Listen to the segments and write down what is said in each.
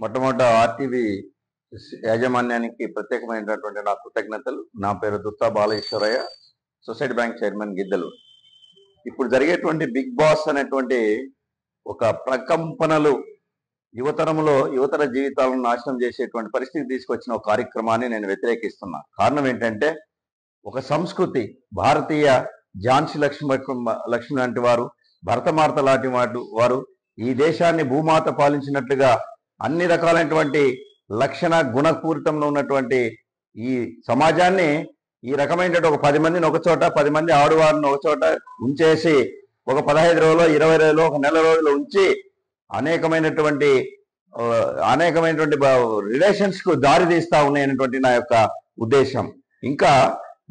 మొట్టమొదట ఆర్టీవీ యాజమాన్యానికి ప్రత్యేకమైనటువంటి నా కృతజ్ఞతలు. నా పేరు దుత్తా బాలయేశ్వరయ్య, సొసైటీ బ్యాంక్ చైర్మన్ గిద్దలు. ఇప్పుడు జరిగేటువంటి బిగ్ బాస్ అనేటువంటి ఒక ప్రకంపనలు యువతర జీవితాలను నాశనం చేసేటువంటి పరిస్థితి తీసుకొచ్చిన ఒక కార్యక్రమాన్ని నేను వ్యతిరేకిస్తున్నా. కారణం ఏంటంటే, ఒక సంస్కృతి, భారతీయ ఝాన్సీ లక్ష్మి లాంటి వారు, భరతమాత లాంటి వారు ఈ దేశాన్ని భూమాత పాలించినట్లుగా అన్ని రకాలైనటువంటి లక్షణ గుణపూరితంలో ఉన్నటువంటి ఈ సమాజాన్ని ఈ రకమైన ఒక 10 మందిని ఒక చోట, 10 మంది ఆడవారిని ఒక చోట ఉంచేసి ఒక 15 రోజులు, 20 రోజులు, ఒక నెల రోజులు ఉంచి అనేకమైనటువంటి రిలేషన్స్ కు దారి తీస్తా ఉన్నాయనేటువంటి నా యొక్క ఉద్దేశం. ఇంకా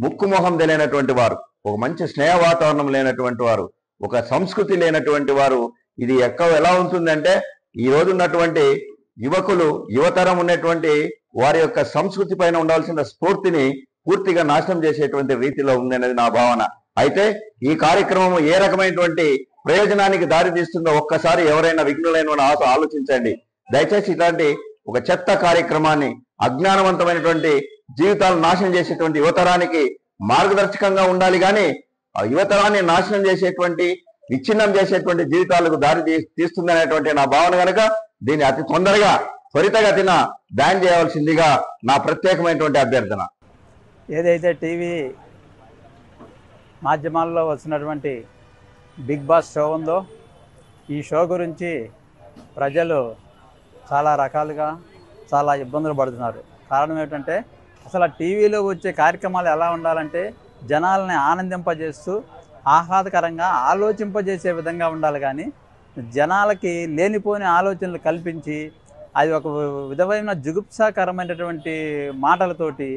ముక్కు మొహం తెలియనటువంటి వారు, ఒక మంచి స్నేహ వాతావరణం లేనటువంటి వారు, ఒక సంస్కృతి లేనటువంటి వారు, ఇది ఎలా ఉంటుందంటే, ఈ రోజు ఉన్నటువంటి యువతరం ఉన్నటువంటి వారి యొక్క సంస్కృతి పైన ఉండాల్సిన స్ఫూర్తిని పూర్తిగా నాశనం చేసేటువంటి రీతిలో ఉందనేది నా భావన. అయితే ఈ కార్యక్రమం ఏ రకమైనటువంటి ప్రయోజనానికి దారి తీస్తుందో ఒక్కసారి ఎవరైనా విఘ్నులైన ఆలోచించండి. దయచేసి ఇట్లాంటి ఒక చెత్త కార్యక్రమాన్ని, అజ్ఞానవంతమైనటువంటి జీవితాలను నాశనం చేసేటువంటి యువతరానికి మార్గదర్శకంగా ఉండాలి, కానీ ఆ యువతరాన్ని నాశనం చేసేటువంటి, విచ్ఛిన్నం చేసేటువంటి జీవితాలకు దారి తీస్తుందనేటువంటి నా భావన కనుక దీన్ని అతి తొందరగా త్వరితగతిన బ్యాన్ చేయవలసిందిగా నా ప్రత్యేకమైనటువంటి అభ్యర్థన. ఏదైతే టీవీ మాధ్యమాల్లో వచ్చినటువంటి బిగ్ బాస్ షో ఉందో, ఈ షో గురించి ప్రజలు చాలా రకాలుగా చాలా ఇబ్బందులు పడుతున్నారు. కారణం ఏమిటంటే, అసలు టీవీలో వచ్చే కార్యక్రమాలు ఎలా ఉండాలంటే జనాలని ఆనందింపజేస్తూ ఆహ్లాదకరంగా ఆలోచింపజేసే విధంగా ఉండాలి, కానీ జనాలకి లేనిపోని ఆలోచనలు కల్పించి అది ఒక విధమైన జుగుప్సాకరమైనటువంటి మాటలతోటి,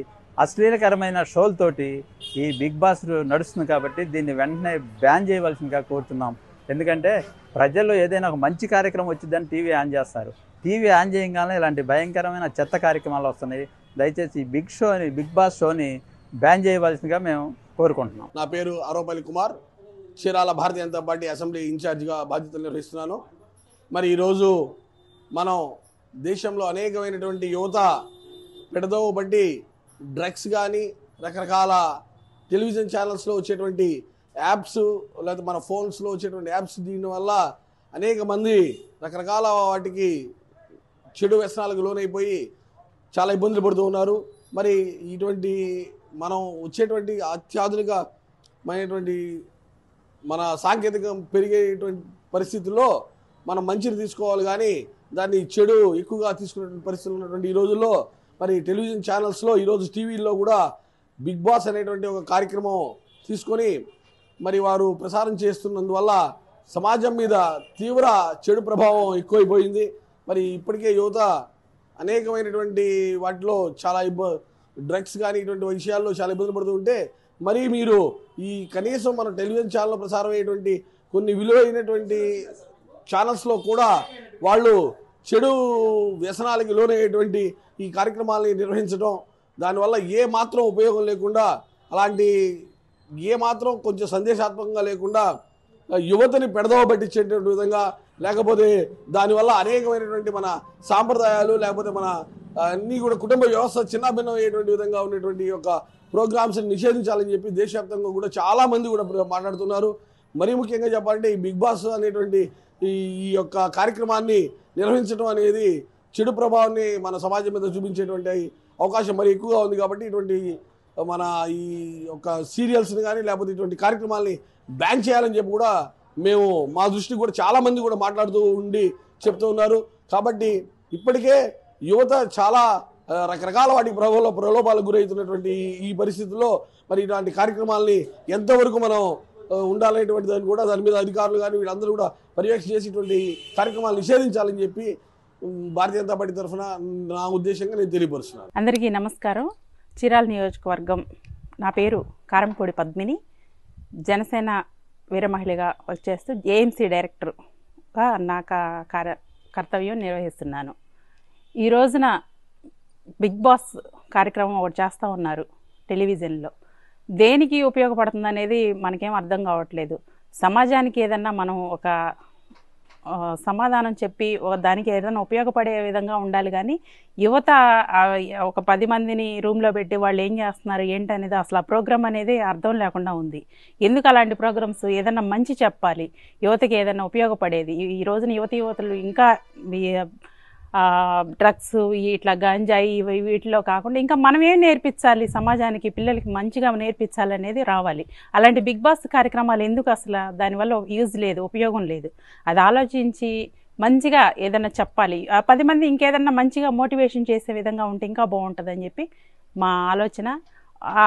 అశ్లీలకరమైన షోలతోటి ఈ బిగ్ బాస్ నడుస్తుంది. కాబట్టి దీన్ని వెంటనే బ్యాన్ చేయవలసిందిగా కోరుతున్నాం. ఎందుకంటే ప్రజల్లో ఏదైనా ఒక మంచి కార్యక్రమం వచ్చిందని టీవీ ఆన్ చేస్తారు. టీవీ ఆన్ చేయగానే ఇలాంటి భయంకరమైన చెత్త కార్యక్రమాలు వస్తున్నాయి. దయచేసి ఈ బిగ్ బాస్ షోని బ్యాన్ చేయవలసిందిగా మేము కోరుకుంటున్నాం. నా పేరు ఆరోపల్లి కుమార్, చీరాల భారతీయ జనతా పార్టీ అసెంబ్లీ ఇన్ఛార్జిగా బాధ్యతలు నిర్వహిస్తున్నాను. మరి ఈరోజు మనం దేశంలో అనేకమైనటువంటి యువత పెడదోవ బట్టి డ్రగ్స్ కానీ, రకరకాల టెలివిజన్ ఛానల్స్లో వచ్చేటువంటి యాప్స్, లేదా మన ఫోన్స్లో వచ్చేటువంటి యాప్స్, దీనివల్ల అనేక మంది రకరకాల వాటికి చెడు వ్యసనాలకు లోనైపోయి చాలా ఇబ్బందులు పడుతూ ఉన్నారు. మరి ఇటువంటి మనం వచ్చేటువంటి అత్యాధునికమైనటువంటి మన సాంకేతికం పెరిగేటువంటి పరిస్థితుల్లో మనం మంచిని తీసుకోవాలి, కానీ దాన్ని చెడు ఎక్కువగా తీసుకునేటువంటి పరిస్థితులు ఉన్నటువంటి ఈ రోజుల్లో మరి టెలివిజన్ ఛానల్స్లో, ఈరోజు టీవీల్లో కూడా బిగ్ బాస్ అనేటువంటి ఒక కార్యక్రమం తీసుకొని మరి వారు ప్రసారం చేస్తున్నందువల్ల సమాజం మీద తీవ్ర చెడు ప్రభావం ఎక్కువైపోయింది. మరి ఇప్పటికే యువత అనేకమైనటువంటి వాటిలో చాలా డ్రగ్స్ కానీ ఇటువంటి విషయాల్లో చాలా ఇబ్బందులు పడుతూ ఉంటే, మరి మీరు ఈ కనీసం మన టెలివిజన్ ఛానల్లో ప్రసారం అయ్యేటువంటి కొన్ని విలువైనటువంటి ఛానల్స్లో కూడా వాళ్ళు చెడు వ్యసనాలకి లోనయ్యేటువంటి ఈ కార్యక్రమాలని నిర్వహించడం, దానివల్ల ఏ మాత్రం ఉపయోగం లేకుండా, అలాంటి ఏ మాత్రం కొంచెం సందేశాత్మకంగా లేకుండా యువతని పెడదవ పట్టించేటువంటి విధంగా, లేకపోతే దానివల్ల అనేకమైనటువంటి మన సాంప్రదాయాలు, లేకపోతే మన అన్నీ కూడా కుటుంబ వ్యవస్థ చిన్నాభిన్నం అయ్యేటువంటి విధంగా ఉన్నటువంటి యొక్క ప్రోగ్రామ్స్ని నిషేధించాలని చెప్పి దేశవ్యాప్తంగా కూడా చాలామంది కూడా మాట్లాడుతున్నారు. మరీ ముఖ్యంగా చెప్పాలంటే ఈ బిగ్ బాస్ అనేటువంటి ఈ యొక్క కార్యక్రమాన్ని నిర్వహించడం అనేది చెడు ప్రభావాన్ని మన సమాజం మీద చూపించేటువంటి అవకాశం మరి ఎక్కువగా ఉంది. కాబట్టి ఇటువంటి మన ఈ యొక్క సీరియల్స్ని కానీ, లేకపోతే ఇటువంటి కార్యక్రమాలని బ్యాన్ చేయాలని చెప్పి కూడా మేము మా దృష్టికి కూడా చాలామంది కూడా మాట్లాడుతూ ఉండి చెప్తూ ఉన్నారు. కాబట్టి ఇప్పటికే యువత చాలా రకరకాల వాటి ప్రలోభాలకు గురవుతున్నటువంటి ఈ పరిస్థితుల్లో మరి ఇలాంటి కార్యక్రమాలని ఎంతవరకు మనం ఉండాలనేటువంటి దాన్ని కూడా దాని మీద అధికారులు కానీ వీళ్ళందరూ కూడా పర్యవేక్షణ చేసేటువంటి కార్యక్రమాలు నిషేధించాలని చెప్పి భారతీయ జనతా పార్టీ తరఫున నా ఉద్దేశంగా నేను తెలియపరుస్తున్నాను. అందరికీ నమస్కారం. చీరాల నియోజకవర్గం, నా పేరు కారంపూడి పద్మిని, జనసేన వీర మహిళగా వర్క్ చేస్తూ ఏఎంసీ డైరెక్టర్గా నా కర్తవ్యం నిర్వహిస్తున్నాను. ఈ రోజున బిగ్ బాస్ కార్యక్రమం ఒకటి చేస్తూ ఉన్నారు టెలివిజన్లో. దేనికి ఉపయోగపడుతుంది అనేది మనకేం అర్థం కావట్లేదు. సమాజానికి ఏదన్నా మనం ఒక సమాధానం చెప్పి దానికి ఏదైనా ఉపయోగపడే విధంగా ఉండాలి. కానీ యువత ఒక 10 మందిని రూమ్లో పెట్టి వాళ్ళు ఏం చేస్తున్నారు ఏంటనేది అసలు ఆ ప్రోగ్రామ్ అనేది అర్థం లేకుండా ఉంది. ఎందుకు అలాంటి ప్రోగ్రామ్స్? ఏదైనా మంచి చెప్పాలి, యువతకి ఏదైనా ఉపయోగపడేది. ఈ రోజున యువతులు ఇంకా డ్రగ్స్, ఇట్లా గంజాయి వీటిలో కాకుండా ఇంకా మనం ఏం నేర్పించాలి సమాజానికి, పిల్లలకి మంచిగా నేర్పించాలనేది రావాలి. అలాంటి బిగ్ బాస్ కార్యక్రమాలు ఎందుకు? అసలు దానివల్ల యూజ్ లేదు, ఉపయోగం లేదు. అది ఆలోచించి మంచిగా ఏదైనా చెప్పాలి. 10 మంది ఇంకేదన్నా మంచిగా మోటివేషన్ చేసే విధంగా ఉంటే ఇంకా బాగుంటుందని చెప్పి మా ఆలోచన.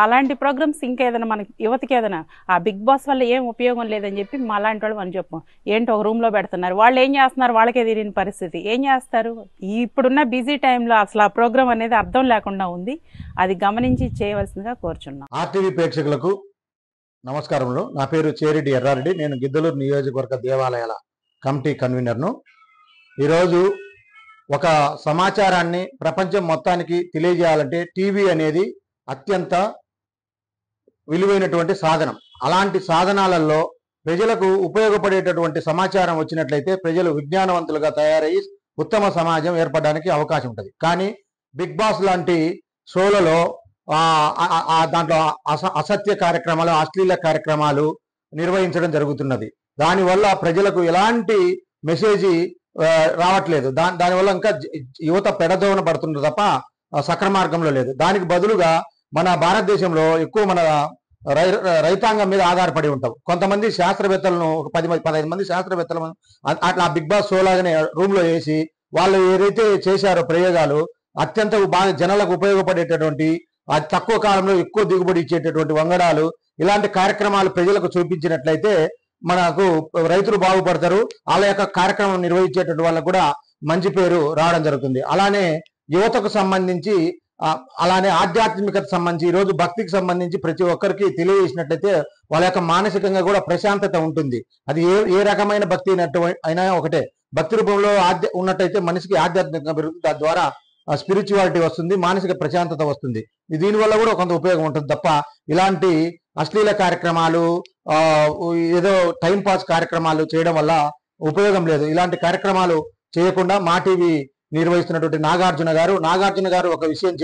అలాంటి ప్రోగ్రామ్స్ ఇంకా ఏదైనా మనకి యువతకి ఏదైనా ఆ బిగ్ బాస్ వల్ల ఏం ఉపయోగం లేదని చెప్పి మా అలాంటి వాళ్ళు మనం చెప్పాం. ఏంటో ఒక రూమ్లో పెడుతున్నారు, వాళ్ళు ఏం చేస్తున్నారు వాళ్ళకే తెలియని పరిస్థితి. ఏం చేస్తారు? ఇప్పుడున్న బిజీ టైంలో అసలు ఆ ప్రోగ్రామ్ అనేది అర్థం లేకుండా ఉంది. అది గమనించి చేయవలసిందిగా కోరుచున్నాం. ఆర్టీవీ ప్రేక్షకులకు నమస్కారములు. నా పేరు చేరెడ్డి ఎర్రారెడ్డి. నేను గిద్దలూరు నియోజకవర్గ దేవాలయాల కమిటీ కన్వీనర్ను. ఈరోజు ఒక సమాచారాన్ని ప్రపంచం మొత్తానికి తెలియజేయాలంటే టీవీ అనేది అత్యంత విలువైనటువంటి సాధనం. అలాంటి సాధనాలలో ప్రజలకు ఉపయోగపడేటటువంటి సమాచారం వచ్చినట్లయితే ప్రజలు విజ్ఞానవంతులుగా తయారయ్యి ఉత్తమ సమాజం ఏర్పడడానికి అవకాశం ఉంటుంది. కానీ బిగ్ బాస్ లాంటి షోలలో దాంట్లో అసత్య కార్యక్రమాలు, అశ్లీల కార్యక్రమాలు నిర్వహించడం జరుగుతున్నది. దానివల్ల ప్రజలకు ఎలాంటి మెసేజ్ రావట్లేదు. దానివల్ల ఇంకా యువత పెడదోన పడుతున్నారు తప్ప సక్రమార్గంలో లేదు. దానికి బదులుగా మన భారతదేశంలో ఎక్కువ మన రైతాంగం మీద ఆధారపడి ఉంటాం. కొంతమంది శాస్త్రవేత్తలను, ఒక 10-15 మంది శాస్త్రవేత్తలను అట్లా బిగ్ బాస్ షో లాగానే రూమ్ లో వేసి వాళ్ళు ఏదైతే చేశారో ప్రయోగాలు అత్యంత బాగా జనాలకు ఉపయోగపడేటటువంటి, తక్కువ కాలంలో ఎక్కువ దిగుబడి ఇచ్చేటటువంటి వంగడాలు, ఇలాంటి కార్యక్రమాలు ప్రజలకు చూపించినట్లయితే మనకు రైతులు బాగుపడతారు. వాళ్ళ యొక్క కార్యక్రమం నిర్వహించేటటువంటి వాళ్ళకు కూడా మంచి పేరు రావడం జరుగుతుంది. అలానే యువతకు సంబంధించి, అలానే ఆధ్యాత్మికత సంబంధించి, ఈరోజు భక్తికి సంబంధించి ప్రతి ఒక్కరికి తెలియజేసినట్లయితే వాళ్ళ యొక్క మానసికంగా కూడా ప్రశాంతత ఉంటుంది. అది ఏ రకమైన భక్తి అయినా ఒకటే. భక్తి రూపంలో ఉన్నట్టయితే మనిషికి ఆధ్యాత్మికంగా పెరుగుతుంది. దాని ద్వారా స్పిరిచువాలిటీ వస్తుంది, మానసిక ప్రశాంతత వస్తుంది. దీనివల్ల కూడా కొంత ఉపయోగం ఉంటుంది తప్ప ఇలాంటి అశ్లీల కార్యక్రమాలు, ఏదో టైం పాస్ కార్యక్రమాలు చేయడం వల్ల ఉపయోగం లేదు. ఇలాంటి కార్యక్రమాలు చేయకుండా మా టీవీ నిర్వహిస్తున్నటువంటి నాగార్జున గారు ఒక విషయం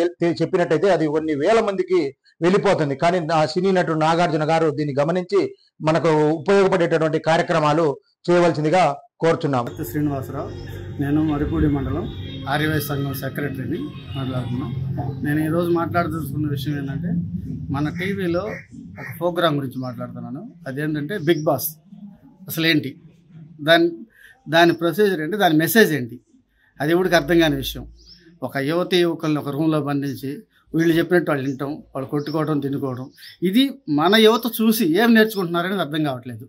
చెప్పినట్టయితే అది కొన్ని వేల మందికి వెళ్ళిపోతుంది. కానీ సినీ నటుడు నాగార్జున గారు దీన్ని గమనించి మనకు ఉపయోగపడేటటువంటి కార్యక్రమాలు చేయవలసిందిగా కోరుచున్నాము. శ్రీనివాసరావు, నేను మరిపూడి మండలం ఆర్యవై సంఘం సెక్రటరీని మాట్లాడుతున్నాం. నేను ఈరోజు మాట్లాడుతున్న విషయం ఏంటంటే, మన టీవీలో ఒక ప్రోగ్రాం గురించి మాట్లాడుతున్నాను. అదేంటంటే బిగ్ బాస్ అసలు ఏంటి, దాని ప్రొసీజర్ ఏంటి, దాని మెసేజ్ ఏంటి, అది ఎవరికి అర్థం కాని విషయం. ఒక యువకుల్ని ఒక రూమ్లో బంధించి వీళ్ళు చెప్పినట్టు వాళ్ళు వింటాం, వాళ్ళు కొట్టుకోవడం, తినుకోవడం, ఇది మన యువత చూసి ఏం నేర్చుకుంటున్నారనేది అర్థం కావట్లేదు.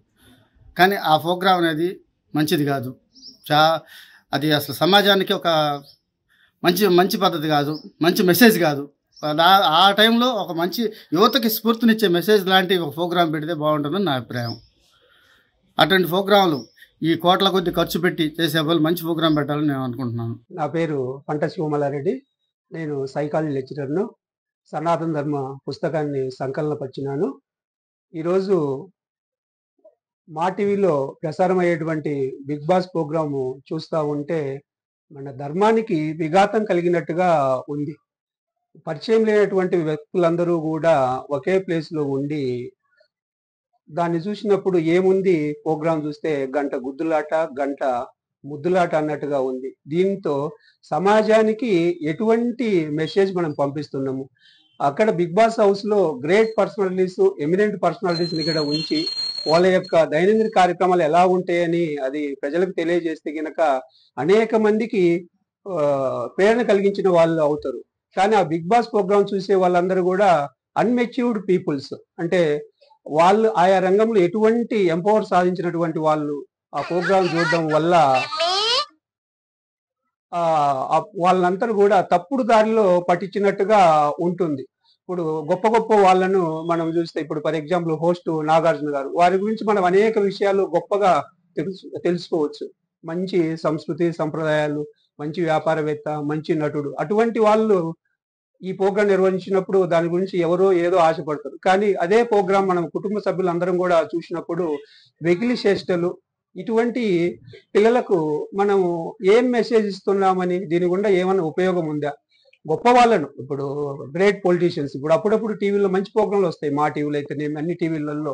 కానీ ఆ ప్రోగ్రాం అనేది మంచిది కాదు. అది అసలు సమాజానికి ఒక మంచి పద్ధతి కాదు, మంచి మెసేజ్ కాదు. ఆ టైంలో ఒక మంచి యువతకి స్ఫూర్తినిచ్చే మెసేజ్ లాంటి ఒక ప్రోగ్రాం పెడితే బాగుంటుందని నా అభిప్రాయం. అటువంటి ప్రోగ్రాంలు ఈ కోట్ల కొద్ది ఖర్చు పెట్టి చేసే వాళ్ళు మంచి ప్రోగ్రాం పెట్టాలని నేను అనుకుంటున్నాను. నా పేరు పంట శివమలారెడ్డి. నేను సైకాలజీ లెక్చరర్ను. సనాతన ధర్మ పుస్తకాన్ని సంకలనపరిచినాను. ఈరోజు మా టీవీలో ప్రసారం అయ్యేటువంటి బిగ్ బాస్ ప్రోగ్రాము చూస్తూ ఉంటే మన ధర్మానికి విఘాతం కలిగినట్టుగా ఉంది. పరిచయం లేనటువంటి వ్యక్తులందరూ కూడా ఒకే ప్లేస్లో ఉండి దాన్ని చూసినప్పుడు ఏముంది, ప్రోగ్రాం చూస్తే గంట గుద్దులాట, గంట ముద్దులాట అన్నట్టుగా ఉంది. దీంతో సమాజానికి ఎటువంటి మెసేజ్ మనం పంపిస్తున్నాము? అక్కడ బిగ్ బాస్ హౌస్లో గ్రేట్ పర్సనాలిటీస్, ఎమినెంట్ పర్సనాలిటీస్ని ఇక్కడ ఉంచి వాళ్ళ యొక్క దైనందిన కార్యక్రమాలు ఎలా ఉంటాయని అది ప్రజలకు తెలియజేస్తే కనుక అనేక మందికి ప్రేరణ కలిగించిన వాళ్ళు అవుతారు. కానీ ఆ బిగ్ బాస్ ప్రోగ్రాం చూసే వాళ్ళందరూ కూడా అన్మెచ్యూర్డ్ పీపుల్స్, అంటే వాళ్ళు ఆయా రంగంలో ఎటువంటి ఎంపవర్ సాధించినటువంటి వాళ్ళు ఆ ప్రోగ్రాం చూడడం వల్ల వాళ్ళందరూ కూడా తప్పుడు దారిలో పట్టించినట్టుగా ఉంటుంది. ఇప్పుడు గొప్ప గొప్ప వాళ్ళను మనం చూస్తే, ఇప్పుడు ఫర్ ఎగ్జాంపుల్ హోస్ట్ నాగార్జున గారు, వారి గురించి మనం అనేక విషయాలు గొప్పగా తెలుసుకోవచ్చు. మంచి సంస్కృతి సంప్రదాయాలు, మంచి వ్యాపారవేత్త, మంచి నటుడు. అటువంటి వాళ్ళు ఈ ప్రోగ్రాం నిర్వహించినప్పుడు దాని గురించి ఎవరో ఏదో ఆశపడతారు. కానీ అదే ప్రోగ్రాం మనం కుటుంబ సభ్యులందరం కూడా చూసినప్పుడు వెకిలి చేష్టలు, ఇటువంటి పిల్లలకు మనము ఏం మెసేజ్ ఇస్తున్నామని, దీని గుండా ఏమైనా ఉపయోగం ఉందా? గొప్ప వాళ్ళను, ఇప్పుడు గ్రేట్ పొలిటీషియన్స్, ఇప్పుడు అప్పుడప్పుడు టీవీలో మంచి ప్రోగ్రాంలు వస్తాయి, మా టీవీలో అయితేనేమి అన్ని టీవీలలో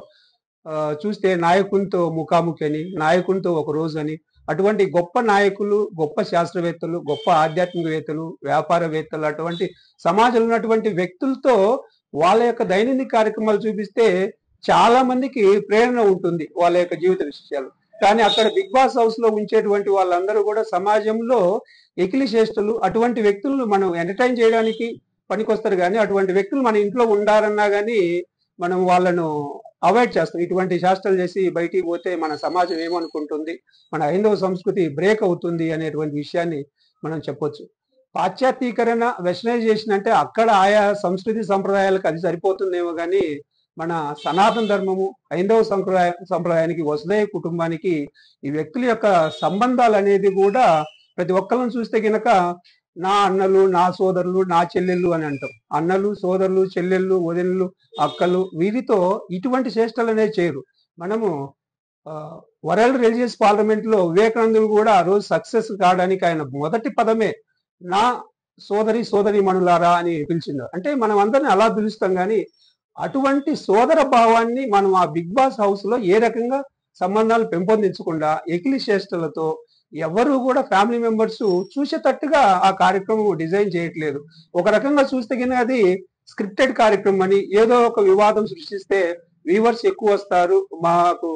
చూస్తే నాయకునితో ముఖాముఖి అని, నాయకునితో ఒక రోజు అని, అటువంటి గొప్ప నాయకులు, గొప్ప శాస్త్రవేత్తలు, గొప్ప ఆధ్యాత్మికవేత్తలు, వ్యాపారవేత్తలు, అటువంటి సమాజంలో ఉన్నటువంటి వ్యక్తులతో వాళ్ళ యొక్క దైనందిక కార్యక్రమాలు చూపిస్తే చాలా మందికి ప్రేరణ ఉంటుంది వాళ్ళ యొక్క జీవిత విషయాలు. కానీ అక్కడ బిగ్ బాస్ హౌస్ లో ఉంచేటువంటి వాళ్ళందరూ కూడా సమాజంలో ఎకిలి చేష్టలు, అటువంటి వ్యక్తులను మనం ఎంటర్టైన్ చేయడానికి పనికొస్తారు. కానీ అటువంటి వ్యక్తులు మన ఇంట్లో ఉండాలన్నా కానీ మనం వాళ్ళను అవాయిడ్ చేస్తాం. ఇటువంటి శాస్త్రాలు చేసి బయటికి పోతే మన సమాజం ఏమనుకుంటుంది, మన హైందవ సంస్కృతి బ్రేక్ అవుతుంది అనేటువంటి విషయాన్ని మనం చెప్పొచ్చు. పాశ్చాత్యీకరణ, వెస్టర్నైజేషన్ అంటే అక్కడ ఆయా సంస్కృతి సంప్రదాయాలకు అది సరిపోతుందేమో కానీ మన సనాతన ధర్మము, హైందవ సంప్రదాయానికి, వసుదైవ కుటుంబానికి ఈ వ్యక్తుల యొక్క సంబంధాలు అనేది కూడా ప్రతి ఒక్కరిని చూస్తే గనక నా అన్నలు, నా సోదరులు, నా చెల్లెళ్ళు అని అంటాం. అన్నలు, సోదరులు, చెల్లెళ్ళు, వదినలు, అక్కలు, వీరితో ఇటువంటి చేష్టలు అనేది చేయరు. మనము వరల్డ్ రిలీజియస్ పార్లమెంట్ లో వివేకానందుడు కూడా ఆ రోజు సక్సెస్ కావడానికి ఆయన మొదటి పదమే నా సోదరి మనులారా అని పిలిచిండు. అంటే మనం అందరిని అలా పిలుస్తాం, కానీ అటువంటి సోదర భావాన్ని మనం ఆ బిగ్ బాస్ హౌస్ లో ఏ రకంగా సంబంధాలు పెంపొందించకుండా ఎకిలి చేష్టలతో ఎవరు కూడా ఫ్యామిలీ మెంబర్స్ చూసేటట్టుగా ఆ కార్యక్రమం డిజైన్ చేయట్లేదు. ఒక రకంగా చూస్తే కింద అది స్క్రిప్టెడ్ కార్యక్రమం అని, ఏదో ఒక వివాదం సృష్టిస్తే వ్యూవర్స్ ఎక్కువ వస్తారు, మాకు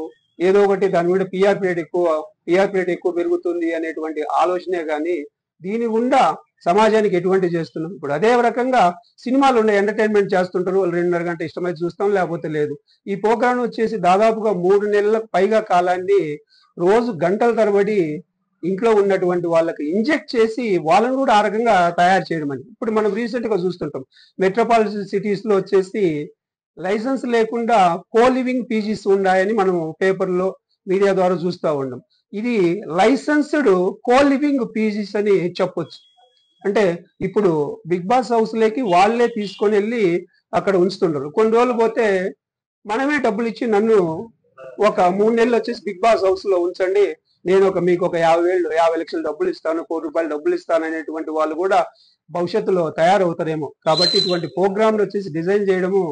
ఏదో ఒకటి దాని మీద టీఆర్పీ రేట్ ఎక్కువ పెరుగుతుంది అనేటువంటి ఆలోచనే కానీ దీని గుండా సమాజానికి ఎటువంటి చేస్తున్నాం. ఇప్పుడు అదే రకంగా సినిమాలు ఉన్నాయి, ఎంటర్టైన్మెంట్ చేస్తుంటారు, 2.5 గంట ఇష్టమైతే చూస్తాం, లేకపోతే లేదు. ఈ ప్రోగ్రామ్ వచ్చేసి దాదాపుగా 3 నెలలకు పైగా కాలాన్ని రోజు గంటల తరబడి ఇంట్లో ఉన్నటువంటి వాళ్ళకి ఇంజెక్ట్ చేసి వాళ్ళని కూడా ఆ రకంగా తయారు చేయడం అని. ఇప్పుడు మనం రీసెంట్ గా చూస్తుంటాం, మెట్రోపాలిటన్ సిటీస్ లో వచ్చేసి లైసెన్స్ లేకుండా కో లివింగ్ పీజీస్ ఉన్నాయని మనం పేపర్లో, మీడియా ద్వారా చూస్తూ ఉన్నాం. ఇది లైసెన్స్డ్ కో లివింగ్ పీజీస్ అని చెప్పొచ్చు. అంటే ఇప్పుడు బిగ్ బాస్ హౌస్ లేకి వాళ్ళే తీసుకొని వెళ్ళి అక్కడ ఉంచుతుంటారు. కొన్ని రోజులు పోతే మనమే డబ్బులు ఇచ్చి నన్ను ఒక 3 నెలలు వచ్చేసి బిగ్ బాస్ హౌస్ లో ఉంచండి, నేను మీకు ఒక 50 లక్షలు డబ్బులు ఇస్తాను, ₹1 కోటి డబ్బులు ఇస్తాను అనేటువంటి వాళ్ళు కూడా భవిష్యత్తులో తయారవుతారేమో. కాబట్టి ఇటువంటి ప్రోగ్రాంలు వచ్చేసి డిజైన్ చేయడము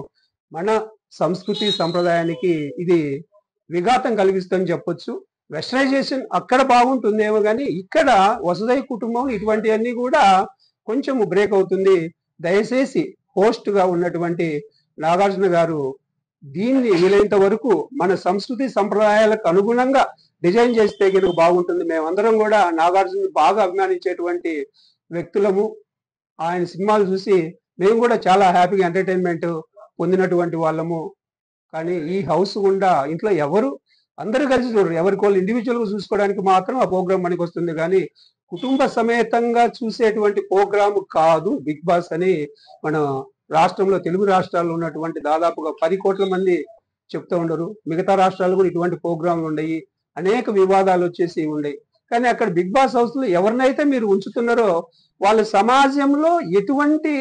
మన సంస్కృతి సంప్రదాయానికి ఇది విఘాతం కలిగిస్తుందని చెప్పొచ్చు. వెస్టర్నైజేషన్ అక్కడ బాగుంటుందేమో కానీ ఇక్కడ వసుదైవ కుటుంబం ఇటువంటివన్నీ కూడా కొంచెం బ్రేక్ అవుతుంది. దయచేసి హోస్ట్ గా ఉన్నటువంటి నాగార్జున గారు దీన్ని వీలైనంత వరకు మన సంస్కృతి సంప్రదాయాలకు అనుగుణంగా డిజైన్ చేస్తే కనుక బాగుంటుంది. మేమందరం కూడా నాగార్జున బాగా అభిమానించేటువంటి వ్యక్తులము. ఆయన సినిమాలు చూసి మేము కూడా చాలా హ్యాపీగా ఎంటర్టైన్మెంట్ పొందినటువంటి వాళ్ళము. కానీ ఈ హౌస్ గుండా ఇంట్లో ఎవరు అందరూ కలిసి చూడరు, ఎవరికి వాళ్ళు ఇండివిజువల్ గా చూసుకోవడానికి మాత్రం ఆ ప్రోగ్రామ్ మనకి వస్తుంది. కానీ కుటుంబ సమేతంగా చూసేటువంటి ప్రోగ్రామ్ కాదు బిగ్ బాస్ అని మన రాష్ట్రంలో, తెలుగు రాష్ట్రాల్లో ఉన్నటువంటి దాదాపుగా 10 కోట్ల మంది చెప్తూ ఉండరు. మిగతా రాష్ట్రాలు కూడా ఇటువంటి ప్రోగ్రాంలు ఉన్నాయి, అనేక వివాదాలు వచ్చేసి ఉన్నాయి. కానీ అక్కడ బిగ్ బాస్ హౌస్ లో ఎవరినైతే మీరు ఉంచుతున్నారో వాళ్ళ సమాజంలో ఎటువంటి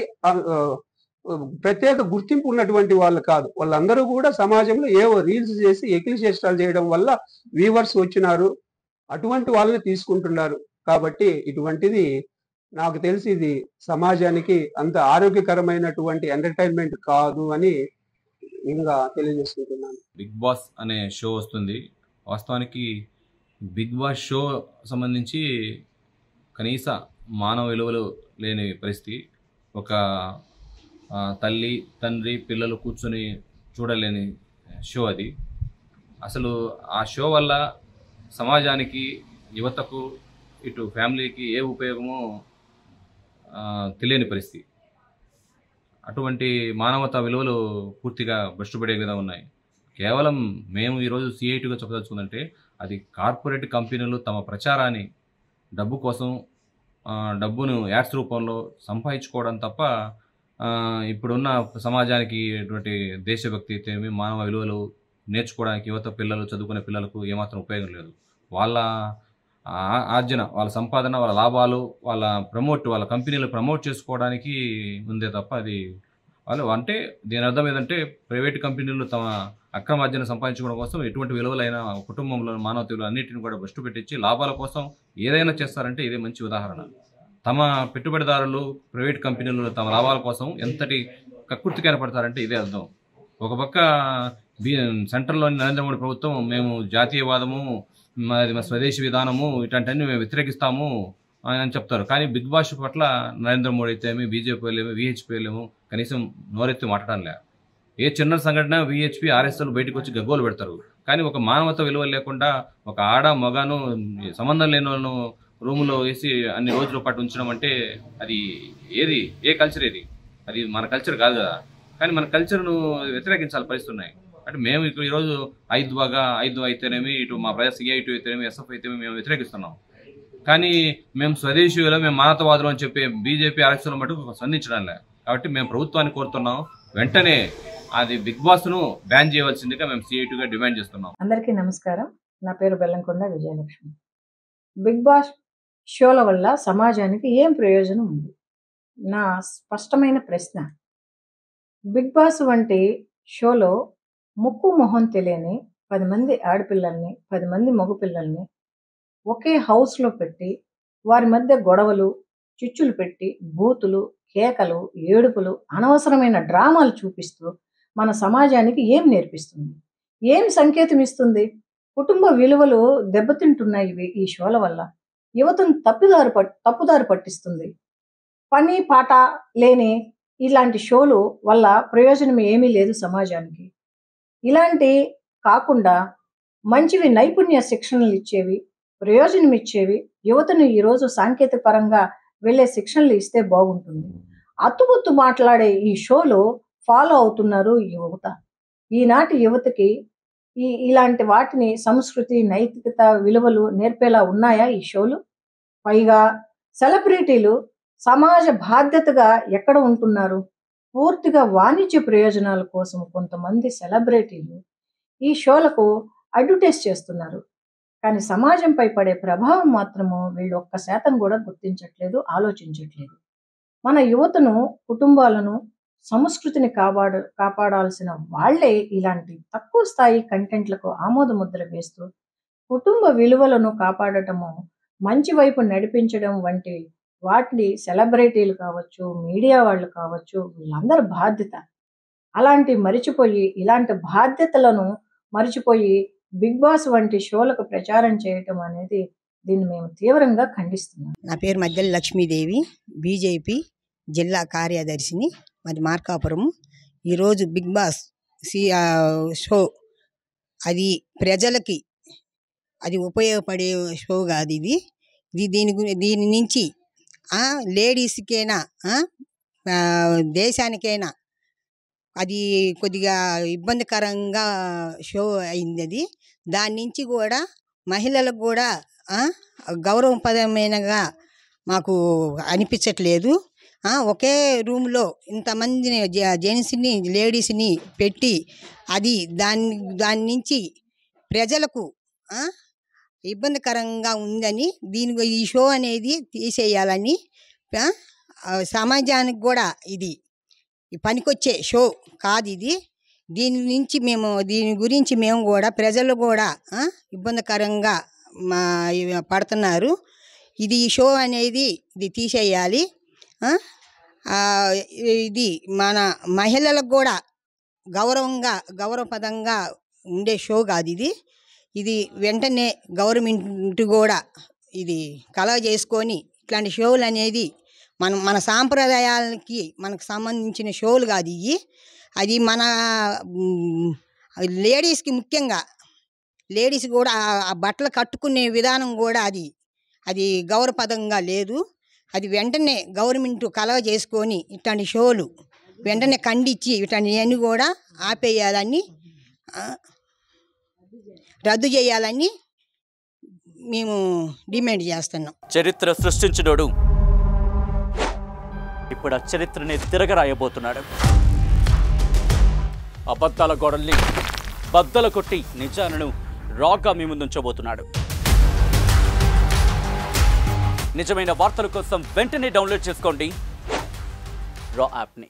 ప్రత్యేక గుర్తింపు ఉన్నటువంటి వాళ్ళు కాదు. వాళ్ళందరూ కూడా సమాజంలో ఏవో రీల్స్ చేసి ఎకిలి చేష్టాలు చేయడం వల్ల వ్యూవర్స్ వచ్చినారు, అటువంటి వాళ్ళని తీసుకుంటున్నారు. కాబట్టి ఇటువంటిది నాకు తెలిసి ఇది సమాజానికి అంత ఆరోగ్యకరమైనటువంటి ఎంటర్టైన్మెంట్ కాదు అని ఇంకా తెలియజేసుకుంటున్నాను. బిగ్ బాస్ అనే షో వస్తుంది. వాస్తవానికి బిగ్ బాస్ షో సంబంధించి కనీస మానవ విలువలు లేని పరిస్థితి. ఒక తల్లి, తండ్రి, పిల్లలు కూర్చొని చూడలేని షో అది. అసలు ఆ షో వల్ల సమాజానికి, యువతకు, ఇటు ఫ్యామిలీకి ఏ ఉపయోగమో తెలియని పరిస్థితి. అటువంటి మానవతా విలువలు పూర్తిగా భ్రష్టుపడే విధంగా ఉన్నాయి. కేవలం మేము ఈరోజు సిఐటిగా చెప్పదలుచుకుందంటే అది కార్పొరేట్ కంపెనీలు తమ ప్రచారాన్ని డబ్బు కోసం, డబ్బును యాడ్స్ రూపంలో సంపాదించుకోవడం తప్ప ఇప్పుడున్న సమాజానికి ఇటువంటి దేశభక్తి అయితే మానవ విలువలు నేర్చుకోవడానికి యువత, పిల్లలు, చదువుకునే పిల్లలకు ఏమాత్రం ఉపయోగం లేదు. వాళ్ళ ఆర్జన, వాళ్ళ సంపాదన, వాళ్ళ లాభాలు, వాళ్ళ కంపెనీలు ప్రమోట్ చేసుకోవడానికి ఉందే తప్ప అది వాళ్ళు అంటే దీని అర్థం ఏంటంటే ప్రైవేట్ కంపెనీలు తమ అక్రమార్జన సంపాదించుకోవడం కోసం ఎటువంటి విలువలైన కుటుంబంలో మానవ విలువలు అన్నింటిని కూడా భ్రష్టు పెట్టించి లాభాల కోసం ఏదైనా చేస్తారంటే ఇదే మంచి ఉదాహరణ. తమ పెట్టుబడిదారులు ప్రైవేట్ కంపెనీలు తమ లాభాల కోసం ఎంతటి కక్కుర్తికి ఏర్పడతారంటే ఇదే అర్థం. ఒక పక్క సెంట్రల్లోని నరేంద్ర మోడీ ప్రభుత్వం మేము జాతీయవాదము, మరి స్వదేశీ విధానము ఇట్లాంటివన్నీ మేము వ్యతిరేకిస్తాము అని చెప్తారు. కానీ బిగ్ బాస్ పట్ల నరేంద్ర మోడీ అయితే ఏమి, బీజేపీ వాళ్ళేమో, విహెచ్పీ వాళ్ళేమో కనీసం నోరెత్తి మాట్లాడడం లే. ఏ చిన్న సంఘటన విహెచ్పీ ఆర్ఎస్ఎల్ బయటకు వచ్చి గగ్గోలు పెడతారు. కానీ ఒక మానవత విలువ లేకుండా ఒక ఆడ మగాను సంబంధం లేని వాళ్ళను రూములో వేసి అన్ని రోజుల పాటు ఉంచడం అంటే అది ఏది, ఏ కల్చర్ ఏది? అది మన కల్చర్ కాదు కదా. కానీ మన కల్చర్ను వ్యతిరేకించాలి పరిస్థితున్నాయి. అంటే మేము ఇప్పుడు ఈరోజు 5 అయితేనేమి, ఇటు మా ప్రజా CI2 అయితేనేమి, SF అయితేనేమి మేము వ్యతిరేకిస్తున్నాం. కానీ మేము స్వదేశీయులు, మేము మానవతావాదులు అని చెప్పి బీజేపీ ఆర్ఎస్ఎల్ మటుకు స్పందించడం లే. కాబట్టి మేము ప్రభుత్వాన్ని కోరుతున్నాం, వెంటనే అది బిగ్ బాస్ను బ్యాన్ చేయవలసిందిగా మేము CI2గా డిమాండ్ చేస్తున్నాం. అందరికీ నమస్కారం. నా పేరు బెల్లంకొండ విజయలక్ష్మి. బిగ్ బాస్ షోల వల్ల సమాజానికి ఏం ప్రయోజనం ఉంది? నా స్పష్టమైన ప్రశ్న. బిగ్ బాస్ వంటి షోలో ముక్కు మొహం తెలియని 10 మంది ఆడపిల్లల్ని, 10 మంది మగపిల్లల్ని ఒకే హౌస్లో పెట్టి వారి మధ్య గొడవలు, చిచ్చులు పెట్టి బూతులు, కేకలు, ఏడుపులు, అనవసరమైన డ్రామాలు చూపిస్తూ మన సమాజానికి ఏం నేర్పిస్తుంది? ఏం సంకేతం ఇస్తుంది? కుటుంబ విలువలు దెబ్బతింటున్నాయి ఈ షోల వల్ల. యువతను తప్పుదారి పట్టిస్తుంది. పని పాట లేని ఇలాంటి షోలు వల్ల ప్రయోజనం ఏమీ లేదు సమాజానికి. ఇలాంటి కాకుండా మంచివి, నైపుణ్య శిక్షణలు ఇచ్చేవి, ప్రయోజనం ఇచ్చేవి, యువతను ఈరోజు సాంకేతిక పరంగా వెళ్ళే శిక్షణలు ఇస్తే బాగుంటుంది. అత్తుబుత్తు మాట్లాడే ఈ షోలు ఫాలో అవుతున్నారు యువత. ఈనాటి యువతకి ఇలాంటి వాటిని సంస్కృతి, నైతికత, విలువలు నేర్పేలా ఉన్నాయా ఈ షోలు? పైగా సెలబ్రిటీలు సమాజ బాధ్యతగా ఎక్కడ ఉంటున్నారు? పూర్తిగా వాణిజ్య ప్రయోజనాల కోసం కొంతమంది సెలబ్రిటీలు ఈ షోలకు అడ్వర్టైజ్ చేస్తున్నారు. కానీ సమాజంపై పడే ప్రభావం మాత్రము వీళ్ళు 1% కూడా గుర్తించట్లేదు, ఆలోచించట్లేదు. మన యువతను, కుటుంబాలను, సంస్కృతిని కాపాడాల్సిన వాళ్లే ఇలాంటి తక్కువ స్థాయి కంటెంట్లకు ఆమోద ముద్ర వేస్తూ కుటుంబ విలువలను కాపాడటము, మంచి వైపు నడిపించడం వంటి వాటిని సెలబ్రిటీలు కావచ్చు, మీడియా వాళ్ళు కావచ్చు, వీళ్ళందరి బాధ్యత. ఇలాంటి బాధ్యతలను మరిచిపోయి బిగ్ బాస్ వంటి షోలకు ప్రచారం చేయటం అనేది దీన్ని మేము తీవ్రంగా ఖండిస్తున్నాం. నా పేరు మధ్యల లక్ష్మీదేవి, బీజేపీ జిల్లా కార్యదర్శిని, మాది మార్కాపురం. ఈరోజు బిగ్ బాస్ షో అది ప్రజలకి అది ఉపయోగపడే షో కాదు. ఇది దీని నుంచి లేడీస్కైనా దేశానికైనా అది కొద్దిగా ఇబ్బందికరంగా షో అయింది. అది దాని నుంచి కూడా మహిళలకు కూడా గౌరవప్రదమైనగా మాకు అనిపించట్లేదు. ఒకే రూమ్లో ఇంతమందిని జెంట్స్ని, లేడీస్ని పెట్టి అది దాని నుంచి ప్రజలకు ఇబ్బందికరంగా ఉందని ఈ షో అనేది తీసేయాలని, సమాజానికి కూడా ఇది పనికొచ్చే షో కాదు ఇది. దీని గురించి మేము కూడా ప్రజలు కూడా ఇబ్బందికరంగా పడుతున్నారు. ఈ షో అనేది ఇది తీసేయాలి. ఇది మన మహిళలకు కూడా గౌరవపదంగా ఉండే షో కాదు ఇది. ఇది వెంటనే గవర్నమెంట్ కూడా ఇది కలవ చేసుకొని ఇట్లాంటి షోలు అనేది మన సాంప్రదాయాలకి మనకు సంబంధించిన షోలు కాదు ఇవి. అది మన లేడీస్కి, ముఖ్యంగా లేడీస్ కూడా ఆ బట్టలు కట్టుకునే విధానం కూడా అది గౌరవపదంగా లేదు. అది వెంటనే గవర్నమెంట్ కలవ చేసుకొని ఇట్లాంటి షోలు వెంటనే ఖండించి ఇట్లాంటివన్నీ కూడా ఆపేయాలని, రద్దు చేయాలని మేము డిమాండ్ చేస్తున్నాం. చరిత్ర సృష్టించినోడు ఇప్పుడు ఆ చరిత్రని తిరగరాయబోతున్నాడు. అబద్ధాల గోడల్ని బద్దలు కొట్టి నిజాలను రాగా మీ ముందుంచబోతున్నాడు. నిజమైన వార్తల కోసం వెంటనే డౌన్లోడ్ చేసుకోండి రా యాప్ని.